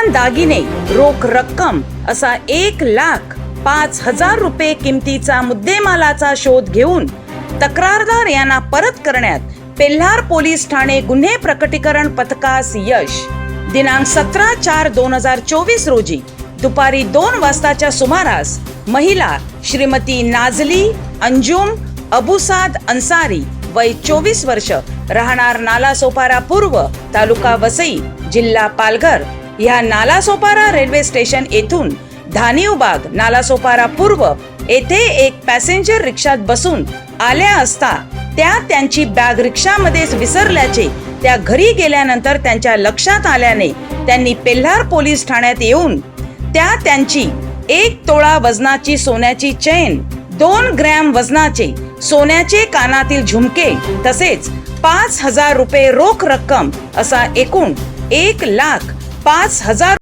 मौल्यवान दागिने, रोख रक्कम असा 1,05,000 रुपये किमतीचा मुद्देमालाचा शोध घेऊन तक्रारदार यांना परत करण्यात पेल्हार पोलीस ठाणे गुन्हे प्रकटीकरण पथकास यश. दिनांक 17/4/2024 रोजी दुपारी 2 वाजताच्या सुमारास महिला श्रीमती नाझली अंजुम अबुसाद अन्सारी, वय 24 वर्ष, राहणार नालासोपारा पूर्व, तालुका वसई, जिल्हा पालघर, ह्या नालासोपारा रेल्वे स्टेशन येथून धानिवबाग नालासोपारा पूर्व येथे एक पॅसेंजर रिक्षात बसून आल्या असता त्या त्यांची बॅग रिक्षामध्येच विसरल्याचे त्या घरी गेल्यानंतर त्यांच्या लक्षात आल्याने त्यांनी पेल्हार पोलीस ठाण्यात येऊन त्यांची 1 तोळा वजनाची सोन्याची चेन, 2 ग्रॅम वजनाचे सोन्याचे कानातील झुमके तसेच 5,000 रुपये रोख रक्कम असा एकूण 1,05,000